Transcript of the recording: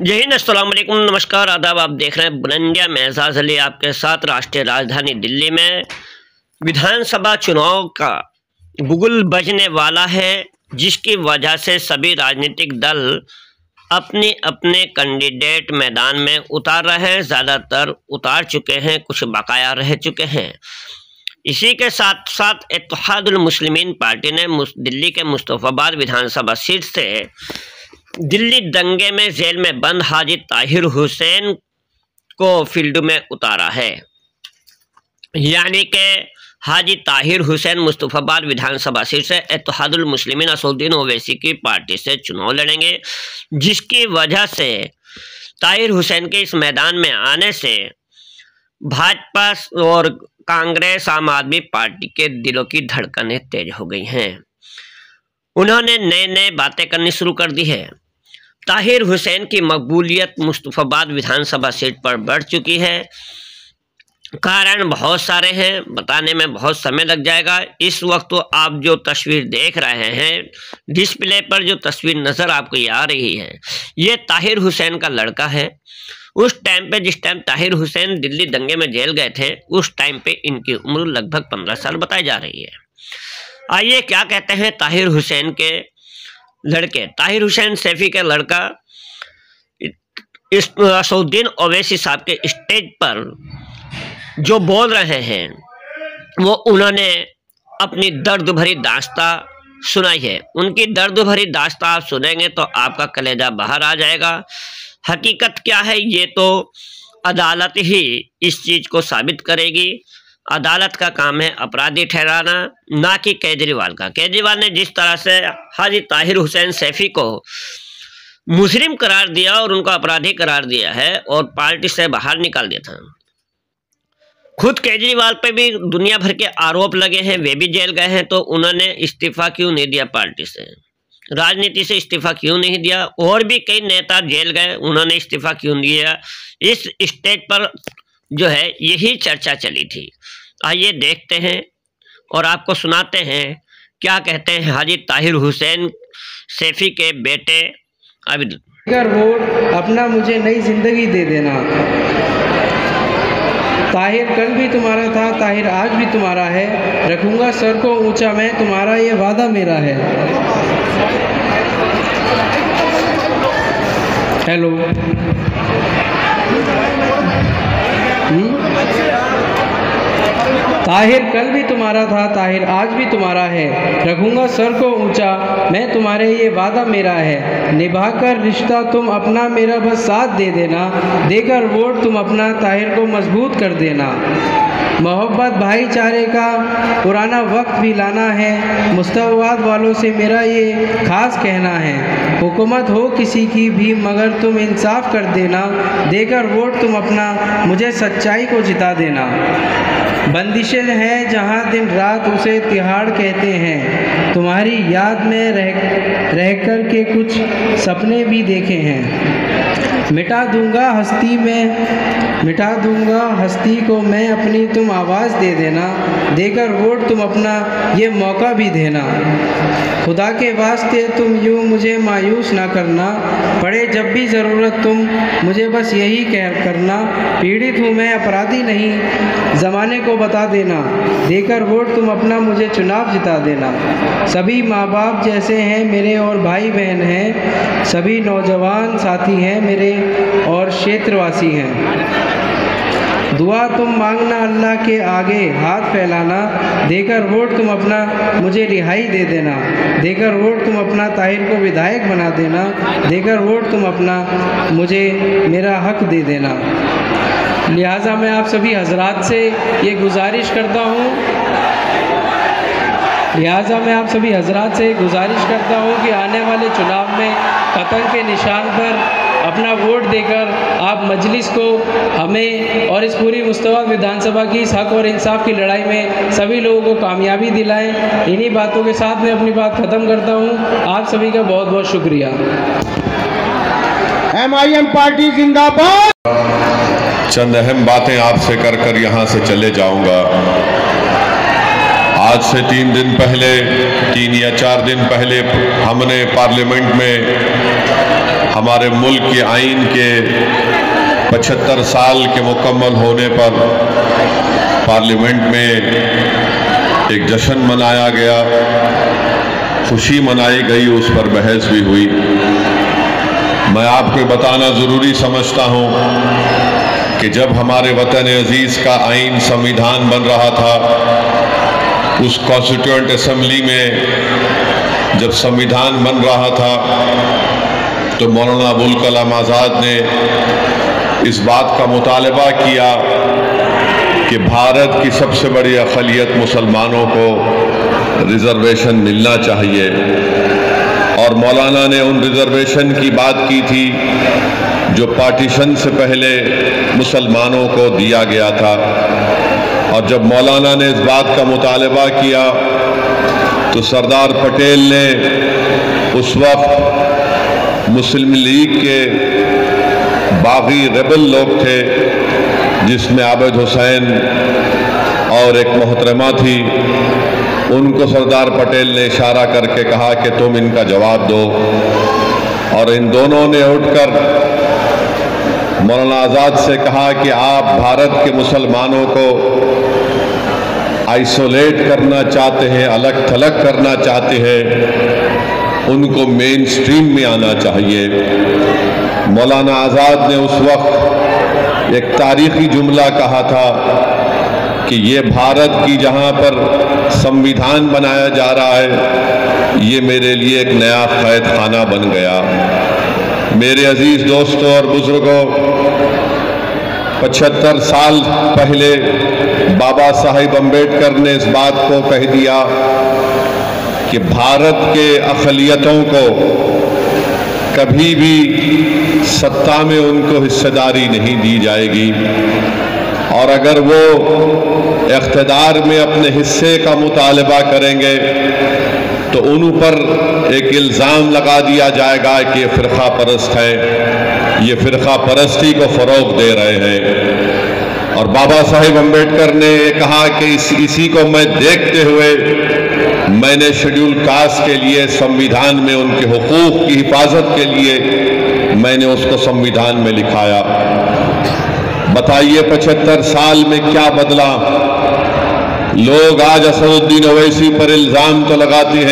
जय हिंद, अस्सलाम वालेकुम, नमस्कार, आदाब। आप देख रहे हैं बुलंदिया में एजाज अली आपके साथ। राष्ट्रीय राजधानी दिल्ली में विधानसभा चुनाव का बुगुल बजने वाला है, जिसकी वजह से सभी राजनीतिक दल अपने अपने कैंडिडेट मैदान में उतार रहे हैं। ज़्यादातर उतार चुके हैं, कुछ बकाया रह चुके हैं। इसी के साथ साथ इत्तेहादुल मुस्लिमीन पार्टी ने दिल्ली के मुस्तफ़ाबाद विधानसभा सीट से दिल्ली दंगे में जेल में बंद हाजी ताहिर हुसैन को फील्ड में उतारा है। यानी कि हाजी ताहिर हुसैन मुस्तफ़ाबाद विधानसभा सीट से इत्तेहादुल मुस्लिमीन असदुद्दीन ओवैसी की पार्टी से चुनाव लड़ेंगे, जिसकी वजह से ताहिर हुसैन के इस मैदान में आने से भाजपा और कांग्रेस आम आदमी पार्टी के दिलों की धड़कनें तेज हो गई हैं। उन्होंने नए बातें करनी शुरू कर दी है। ताहिर हुसैन की मकबूलियत मुस्तफ़ाबाद विधानसभा सीट पर बढ़ चुकी है। कारण बहुत सारे हैं, बताने में बहुत समय लग जाएगा। इस वक्त तो आप जो तस्वीर देख रहे हैं, डिस्प्ले पर जो तस्वीर नज़र आपको ये आ रही है, ये ताहिर हुसैन का लड़का है। उस टाइम पे, जिस टाइम ताहिर हुसैन दिल्ली दंगे में जेल गए थे, उस टाइम पे इनकी उम्र लगभग 15 साल बताई जा रही है। आइए क्या कहते हैं ताहिर हुसैन के लड़के, ताहिर हुसैन सैफी के लड़का असदुद्दीन ओवैसी साहब के स्टेज पर जो बोल रहे हैं, वो उन्होंने अपनी दर्द भरी दास्तां सुनाई है। उनकी दर्द भरी दास्तां आप सुनेंगे तो आपका कलेजा बाहर आ जाएगा। हकीकत क्या है ये तो अदालत ही इस चीज़ को साबित करेगी। अदालत का काम है अपराधी ठहराना, ना कि केजरीवाल का। केजरीवाल ने जिस तरह से हाजी ताहिर हुसैन सैफी को मुजरिम करार दिया और उनको अपराधी करार दिया है और पार्टी से बाहर निकाल दिया था। खुद केजरीवाल पे भी दुनिया भर के आरोप लगे हैं, वे भी जेल गए हैं, तो उन्होंने इस्तीफा क्यों नहीं दिया? पार्टी से, राजनीति से इस्तीफा क्यों नहीं दिया? और भी कई नेता जेल गए, उन्होंने इस्तीफा क्यों नहीं दिया? इस स्टेज पर जो है यही चर्चा चली थी। आइए देखते हैं और आपको सुनाते हैं क्या कहते हैं हाजी ताहिर हुसैन सैफी के बेटे आबिद। वोट अपना मुझे नई जिंदगी दे देना। ताहिर कल भी तुम्हारा था, ताहिर आज भी तुम्हारा है। रखूंगा सर को ऊंचा मैं, तुम्हारा ये वादा मेरा है। हेलो, ताहिर कल भी तुम्हारा था, ताहिर आज भी तुम्हारा है। रखूंगा सर को ऊंचा मैं, तुम्हारे ये वादा मेरा है। निभाकर रिश्ता तुम अपना, मेरा बस साथ दे देना। देकर वोट तुम अपना, ताहिर को मजबूत कर देना। मोहब्बत भाईचारे का पुराना वक्त भी लाना है। मुस्तफ़ाबाद वालों से मेरा ये खास कहना है, हुकूमत हो किसी की भी मगर तुम इंसाफ कर देना। देकर वोट तुम अपना, मुझे सच्चाई को जिता देना। बंदिशें हैं जहां दिन रात उसे तिहाड़ कहते हैं। तुम्हारी याद में रह कर के कुछ सपने भी देखे हैं। मिटा दूंगा हस्ती को मैं अपनी, तुम आवाज़ दे देना। देकर वोट तुम अपना, ये मौका भी देना। खुदा के वास्ते तुम यूँ मुझे मायूस ना करना। पड़े जब भी ज़रूरत तुम मुझे बस यही कह करना। पीड़ित हूँ मैं, अपराधी नहीं, ज़माने को बता देना। देकर वोट तुम अपना, मुझे चुनाव जिता देना। सभी माँ बाप जैसे हैं मेरे और भाई बहन हैं। सभी नौजवान साथी हैं मेरे और क्षेत्रवासी हैं। दुआ तुम मांगना अल्लाह के आगे हाथ फैलाना। देकर वोट तुम अपना, मुझे रिहाई दे देना। देकर वोट तुम अपना, ताहिर को विधायक बना देना। देकर वोट तुम अपना, मुझे मेरा हक दे देना। लिहाजा मैं आप सभी हजरात से ये गुजारिश करता हूँ कि आने वाले चुनाव में पतंग के निशान पर अपना वोट देकर आप मजलिस को, हमें और इस पूरी मुस्तफ़ाबाद विधानसभा की इस हक और इंसाफ की लड़ाई में सभी लोगों को कामयाबी दिलाएं। इन्हीं बातों के साथ मैं अपनी बात ख़त्म करता हूं। आप सभी का बहुत बहुत शुक्रिया। MIM पार्टी जिंदाबाद। चंद अहम बातें आपसे कर यहाँ से चले जाऊंगा। आज से 3 या 4 दिन पहले हमने पार्लियामेंट में हमारे मुल्क के आइन के 75 साल के मुकम्मल होने पर पार्लियामेंट में एक जश्न मनाया गया, खुशी मनाई गई, उस पर बहस भी हुई। मैं आपको बताना ज़रूरी समझता हूँ कि जब हमारे वतन अजीज़ का आइन संविधान बन रहा था, उस कॉन्स्टिट्यूएंट असेंबली में जब संविधान बन रहा था तो मौलाना अबुल कलाम आज़ाद ने इस बात का मुतालबा किया कि भारत की सबसे बड़ी अक़लियत मुसलमानों को रिज़र्वेशन मिलना चाहिए। और मौलाना ने उन रिज़र्वेशन की बात की थी जो पार्टीशन से पहले मुसलमानों को दिया गया था। और जब मौलाना ने इस बात का मुतालबा किया तो सरदार पटेल ने उस वक्त मुस्लिम लीग के बागी रेबल लोग थे, जिसमें आबिद हुसैन और एक मोहतरमा थी, उनको सरदार पटेल ने इशारा करके कहा कि तुम इनका जवाब दो। और इन दोनों ने उठकर मौलाना आज़ाद से कहा कि आप भारत के मुसलमानों को आइसोलेट करना चाहते हैं, अलग थलग करना चाहते हैं, उनको मेन स्ट्रीम में आना चाहिए। मौलाना आज़ाद ने उस वक्त एक तारीखी जुमला कहा था कि ये भारत की जहाँ पर संविधान बनाया जा रहा है, ये मेरे लिए एक नया कैद खाना बन गया। मेरे अजीज़ दोस्तों और बुजुर्गों, 75 साल पहले बाबा साहिब अम्बेडकर ने इस बात को कह दिया कि भारत के अक़लियतों को कभी भी सत्ता में उनको हिस्सेदारी नहीं दी जाएगी, और अगर वो इक़्तिदार में अपने हिस्से का मुतालबा करेंगे तो उन पर एक इल्ज़ाम लगा दिया जाएगा कि ये फ़िरक़ा परस्त है, ये फ़िरक़ा परस्ती को फ़रोग़ दे रहे हैं। और बाबा साहिब अम्बेडकर ने कहा कि इसी को मैं देखते हुए मैंने शेड्यूल कास्ट के लिए संविधान में उनके हुकूक़ की हिफाजत के लिए मैंने उसको संविधान में लिखाया। बताइए 75 साल में क्या बदला। लोग आज असदुद्दीन ओवैसी पर इल्ज़ाम तो लगाते हैं